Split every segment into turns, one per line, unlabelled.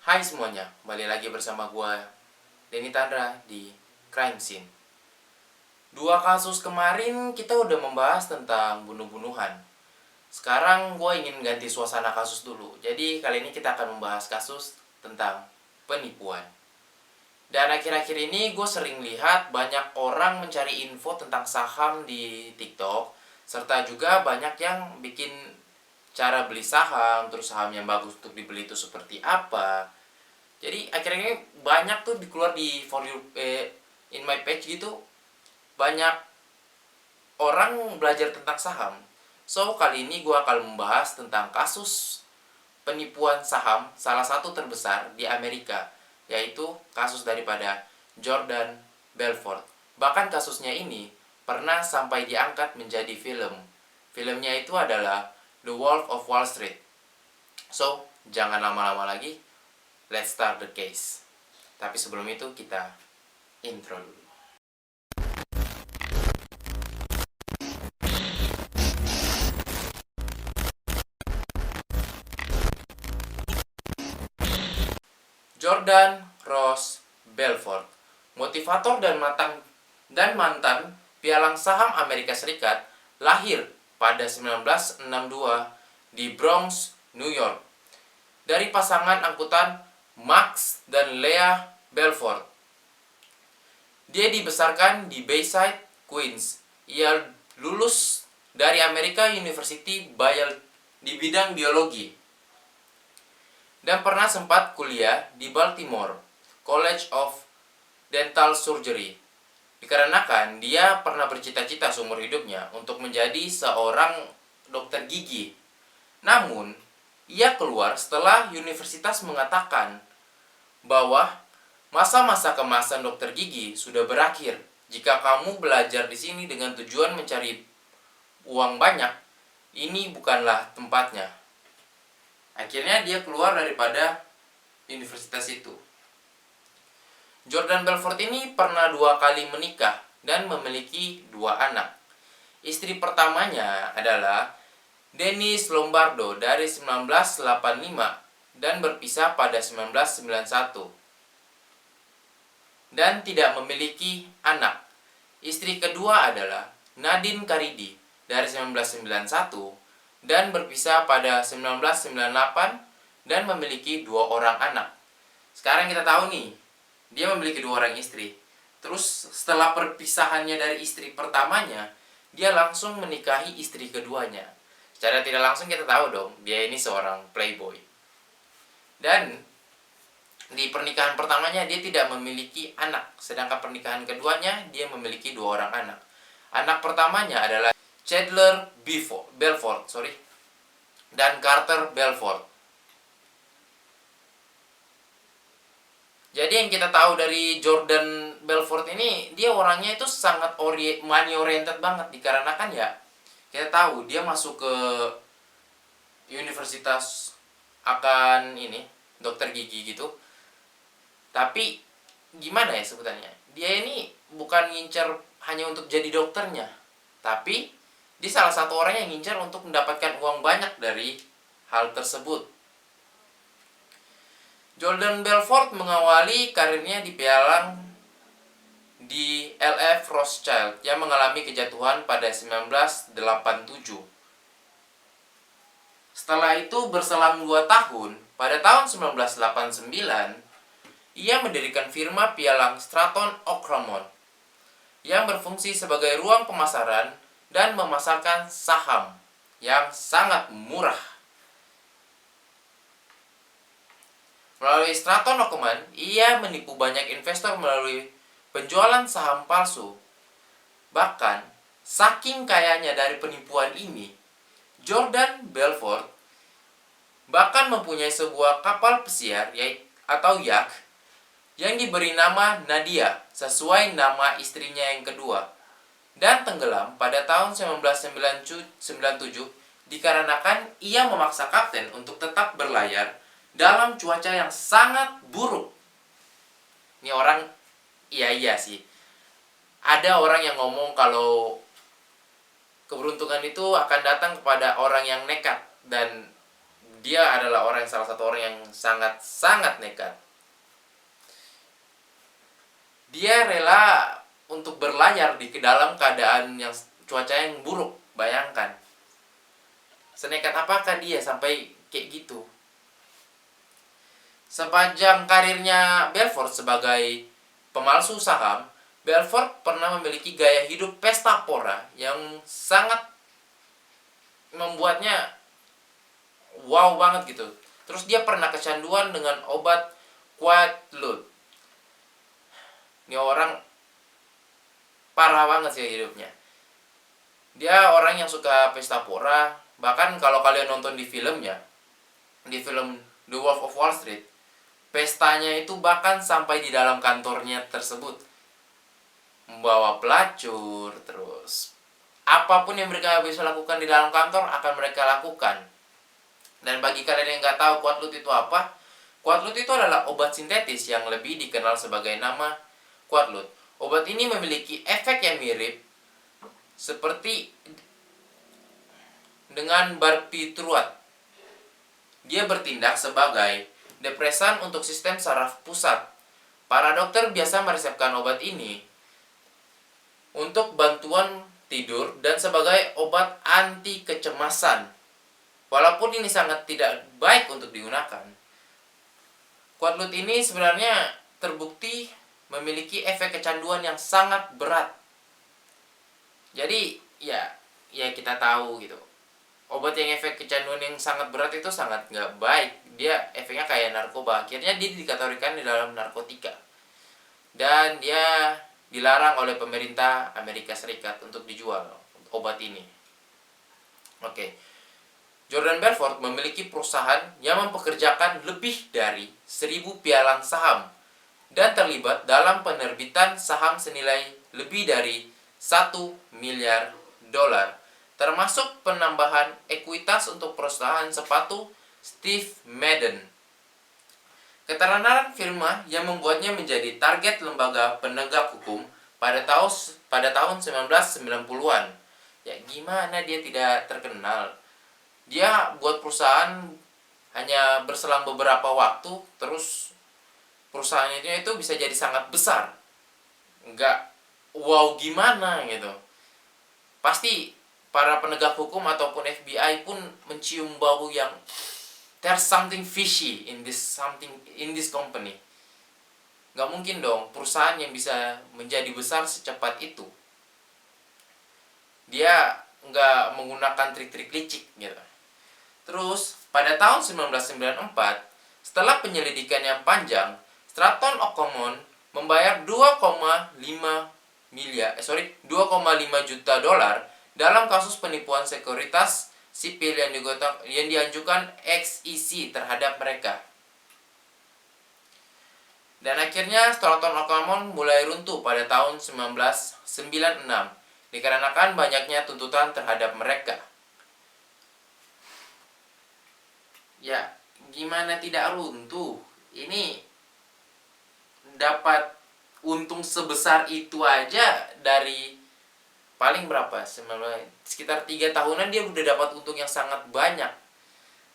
Hai semuanya, kembali lagi bersama gua Denny Tandra di Crime Scene. Dua kasus kemarin kita udah membahas tentang bunuh-bunuhan. Sekarang gua ingin ganti suasana kasus dulu. Jadi kali ini kita akan membahas kasus tentang penipuan. Dan akhir-akhir ini gue sering lihat banyak orang mencari info tentang saham di TikTok, serta juga banyak yang bikin cara beli saham, terus saham yang bagus untuk dibeli itu seperti apa. Jadi akhirnya banyak tuh keluar di for you, in my page gitu, banyak orang belajar tentang saham. So kali ini gue akan membahas tentang kasus penipuan saham salah satu terbesar di Amerika, yaitu kasus daripada Jordan Belfort. Bahkan kasusnya ini pernah sampai diangkat menjadi film. Filmnya itu adalah The Wolf of Wall Street. So, jangan lama-lama lagi, let's start the case. Tapi sebelum itu kita intro dulu. Jordan Ross Belfort, motivator dan mantan pialang saham Amerika Serikat, lahir pada 1962 di Bronx, New York, dari pasangan angkutan Max dan Leah Belfort. Dia dibesarkan di Bayside, Queens. Ia lulus dari American University di bidang biologi dan pernah sempat kuliah di Baltimore College of Dental Surgery, dikarenakan dia pernah bercita-cita seumur hidupnya untuk menjadi seorang dokter gigi. Namun, ia keluar setelah universitas mengatakan bahwa masa-masa kemasan dokter gigi sudah berakhir. Jika kamu belajar di sini dengan tujuan mencari uang banyak, ini bukanlah tempatnya. Akhirnya dia keluar daripada universitas itu. Jordan Belfort ini pernah 2 kali menikah dan memiliki 2 anak. Istri pertamanya adalah Denise Lombardo dari 1985 dan berpisah pada 1991 dan tidak memiliki anak. Istri kedua adalah Nadine Caridi dari 1991 dan berpisah pada 1998 dan memiliki 2 orang anak. Sekarang kita tahu nih, dia memiliki 2 orang istri. Terus setelah perpisahannya dari istri pertamanya, dia langsung menikahi istri keduanya. Secara tidak langsung kita tahu dong, dia ini seorang playboy. Dan di pernikahan pertamanya dia tidak memiliki anak, sedangkan pernikahan keduanya dia memiliki 2 orang anak. Anak pertamanya adalah Chandler Belfort, dan Carter Belfort. Jadi yang kita tahu dari Jordan Belfort ini, dia orangnya itu sangat money oriented banget, dikarenakan ya kita tahu dia masuk ke universitas akan ini dokter gigi gitu. Tapi gimana ya sebutannya? Dia ini bukan ngincer hanya untuk jadi dokternya, tapi dia salah satu orang yang ngincer untuk mendapatkan uang banyak dari hal tersebut. Jordan Belfort mengawali karirnya di pialang di LF Rothschild yang mengalami kejatuhan pada 1987. Setelah itu berselang 2 tahun, pada tahun 1989, ia mendirikan firma pialang Stratton Oakmont yang berfungsi sebagai ruang pemasaran dan memasarkan saham yang sangat murah. Melalui Stratton Oakmont, ia menipu banyak investor melalui penjualan saham palsu. Bahkan, saking kayanya dari penipuan ini, Jordan Belfort bahkan mempunyai sebuah kapal pesiar atau yacht yang diberi nama Nadia sesuai nama istrinya yang kedua, dan tenggelam pada tahun 1997 dikarenakan ia memaksa kapten untuk tetap berlayar dalam cuaca yang sangat buruk. Ini orang iya sih. Ada orang yang ngomong kalau keberuntungan itu akan datang kepada orang yang nekat dan dia adalah salah satu orang yang sangat nekat. Dia rela untuk berlayar di dalam keadaan yang cuaca yang buruk. Bayangkan, senekat apakah dia sampai kayak gitu. Sepanjang karirnya Belfort sebagai pemalsu saham, Belfort pernah memiliki gaya hidup pesta pora yang sangat membuatnya wow banget gitu. Terus dia pernah kecanduan dengan obat Quaalude. Ini orang parah banget sih hidupnya. Dia orang yang suka pesta pora. Bahkan kalau kalian nonton di filmnya, di film The Wolf of Wall Street, pestanya itu bahkan sampai di dalam kantornya tersebut. Membawa pelacur, terus apapun yang mereka bisa lakukan di dalam kantor akan mereka lakukan. Dan bagi kalian yang nggak tahu Quaalude itu apa, Quaalude itu adalah obat sintetis yang lebih dikenal sebagai nama Quaalude. Obat ini memiliki efek yang mirip seperti dengan barbiturat. Dia bertindak sebagai depresan untuk sistem saraf pusat. Para dokter biasa meresepkan obat ini untuk bantuan tidur dan sebagai obat anti kecemasan. Walaupun ini sangat tidak baik untuk digunakan, Quaalude ini sebenarnya terbukti memiliki efek kecanduan yang sangat berat. Jadi ya kita tahu gitu, obat yang efek kecanduan yang sangat berat itu sangat nggak baik. Dia efeknya kayak narkoba. Akhirnya dia dikategorikan di dalam narkotika. Dan dia dilarang oleh pemerintah Amerika Serikat untuk dijual obat ini. Oke. Jordan Belfort memiliki perusahaan yang mempekerjakan lebih dari 1.000 pialang saham dan terlibat dalam penerbitan saham senilai lebih dari 1 miliar dolar, termasuk penambahan ekuitas untuk perusahaan sepatu Steve Madden. Ketenaran firma yang membuatnya menjadi target lembaga penegak hukum pada tahun 1990-an. Ya gimana dia tidak terkenal? Dia buat perusahaan hanya berselang beberapa waktu, terus perusahaannya itu bisa jadi sangat besar. Nggak wow gimana gitu. Pasti para penegak hukum ataupun FBI pun mencium bau yang there's something fishy in this company. Nggak mungkin dong perusahaan yang bisa menjadi besar secepat itu. Dia nggak menggunakan trik-trik licik gitu. Terus pada tahun 1994, setelah penyelidikan yang panjang, Stratton Okomon membayar 2,5 juta dolar dalam kasus penipuan sekuritas sipil yang diajukan XEC terhadap mereka. Dan akhirnya Stratton Okomon mulai runtuh pada tahun 1996 dikarenakan banyaknya tuntutan terhadap mereka. Ya, gimana tidak runtuh? Ini dapat untung sebesar itu aja dari paling berapa? Sekitar 3 tahunan dia udah dapat untung yang sangat banyak.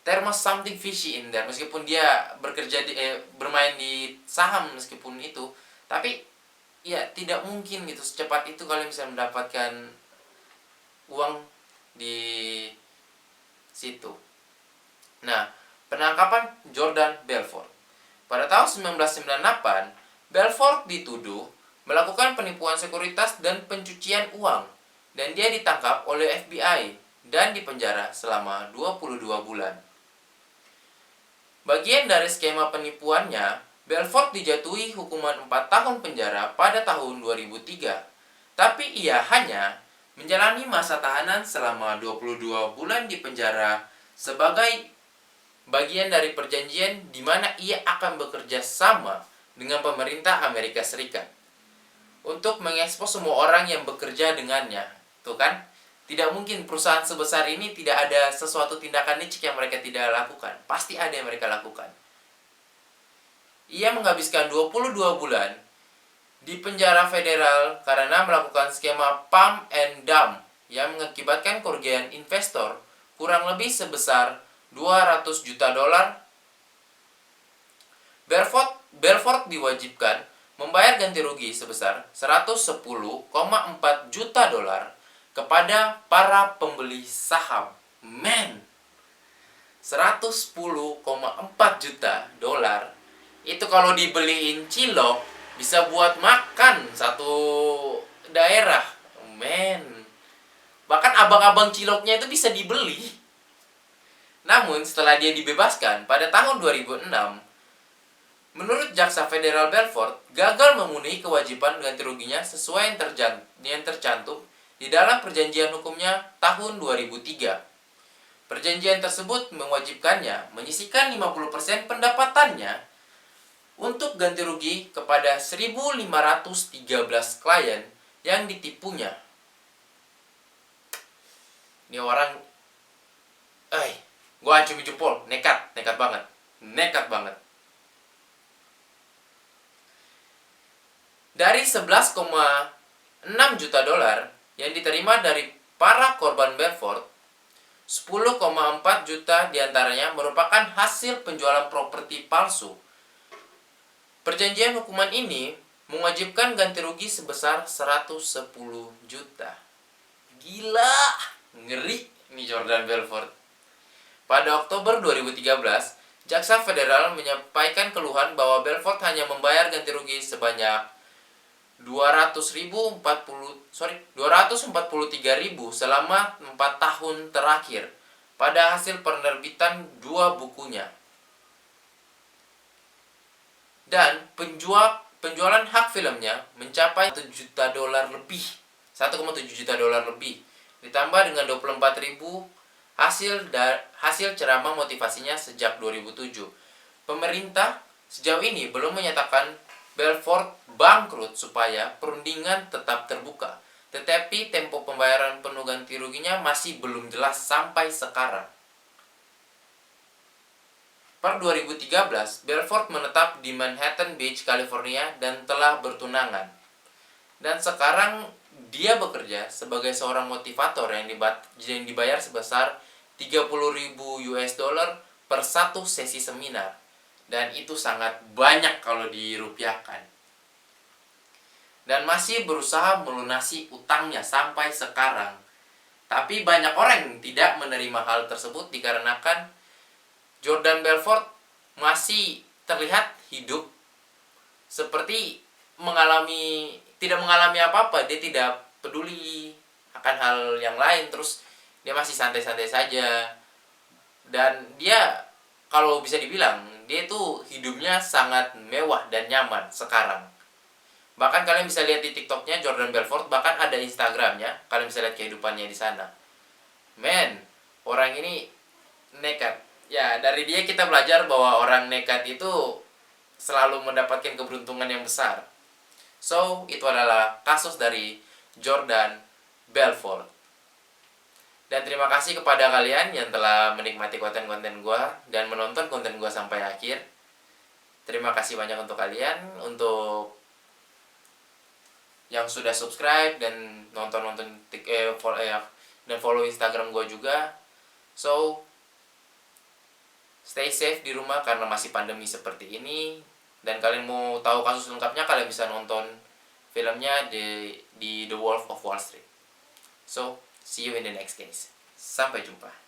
There must something fishy in there. Meskipun dia bermain di saham meskipun itu, tapi ya tidak mungkin gitu secepat itu kalian bisa mendapatkan uang di situ. Nah, penangkapan Jordan Belfort. Pada tahun 1998, Belfort dituduh melakukan penipuan sekuritas dan pencucian uang, dan dia ditangkap oleh FBI dan dipenjara selama 22 bulan. Bagian dari skema penipuannya, Belfort dijatuhi hukuman 4 tahun penjara pada tahun 2003. Tapi ia hanya menjalani masa tahanan selama 22 bulan di penjara sebagai bagian dari perjanjian di mana ia akan bekerja sama dengan pemerintah Amerika Serikat untuk mengekspos semua orang yang bekerja dengannya. Tuh kan? Tidak mungkin perusahaan sebesar ini tidak ada sesuatu tindakan licik yang mereka tidak lakukan. Pasti ada yang mereka lakukan. Ia menghabiskan 22 bulan di penjara federal karena melakukan skema pump and dump yang mengakibatkan kerugian investor kurang lebih sebesar 200 juta dolar. Belfort diwajibkan membayar ganti rugi sebesar 110,4 juta dolar kepada para pembeli saham. Men, 110,4 juta dolar itu kalau dibeliin cilok bisa buat makan satu daerah. Men, bahkan abang-abang ciloknya itu bisa dibeli. Namun setelah dia dibebaskan pada tahun 2006, menurut Jaksa Federal Belfort gagal memenuhi kewajiban ganti ruginya sesuai yang tercantum di dalam perjanjian hukumnya tahun 2003. Perjanjian tersebut mewajibkannya menyisihkan 50% pendapatannya untuk ganti rugi kepada 1.513 klien yang ditipunya. Ini orang, gue acungi jempol, nekat banget. Dari 11,6 juta dolar yang diterima dari para korban Belfort, 10,4 juta diantaranya merupakan hasil penjualan properti palsu. Perjanjian hukuman ini mewajibkan ganti rugi sebesar 110 juta. Gila, ngeri nih Jordan Belfort. Pada Oktober 2013, Jaksa Federal menyampaikan keluhan bahwa Belfort hanya membayar ganti rugi sebanyak 243.000 selama 4 tahun terakhir pada hasil penerbitan 2 bukunya. Dan penjualan hak filmnya mencapai 1 juta dolar lebih, 1,7 juta dolar lebih, ditambah dengan 24.000 hasil ceramah motivasinya sejak 2007. Pemerintah sejauh ini belum menyatakan Belfort bangkrut supaya perundingan tetap terbuka, tetapi tempo pembayaran penuh ganti ruginya masih belum jelas sampai sekarang. Per 2013, Belfort menetap di Manhattan Beach, California dan telah bertunangan. Dan sekarang dia bekerja sebagai seorang motivator yang dibayar sebesar 30.000 US dollar per satu sesi seminar. Dan itu sangat banyak kalau dirupiahkan. Dan masih berusaha melunasi utangnya sampai sekarang. Tapi banyak orang yang tidak menerima hal tersebut dikarenakan Jordan Belfort masih terlihat hidup seperti tidak mengalami apa-apa. Dia tidak peduli akan hal yang lain, terus dia masih santai-santai saja. Dan dia, kalau bisa dibilang, dia tuh hidupnya sangat mewah dan nyaman sekarang. Bahkan kalian bisa lihat di TikToknya Jordan Belfort, bahkan ada Instagramnya, kalian bisa lihat kehidupannya di sana. Men, orang ini nekat. Ya, dari dia kita belajar bahwa orang nekat itu selalu mendapatkan keberuntungan yang besar. So, itu adalah kasus dari Jordan Belfort. Dan terima kasih kepada kalian yang telah menikmati konten-konten gue dan menonton konten gue sampai akhir. Terima kasih banyak untuk kalian, untuk yang sudah subscribe dan follow Instagram gue juga. So, stay safe di rumah karena masih pandemi seperti ini. Dan kalian mau tahu kasus lengkapnya, kalian bisa nonton filmnya di The Wolf of Wall Street. So, see you in the next case. Sampai jumpa.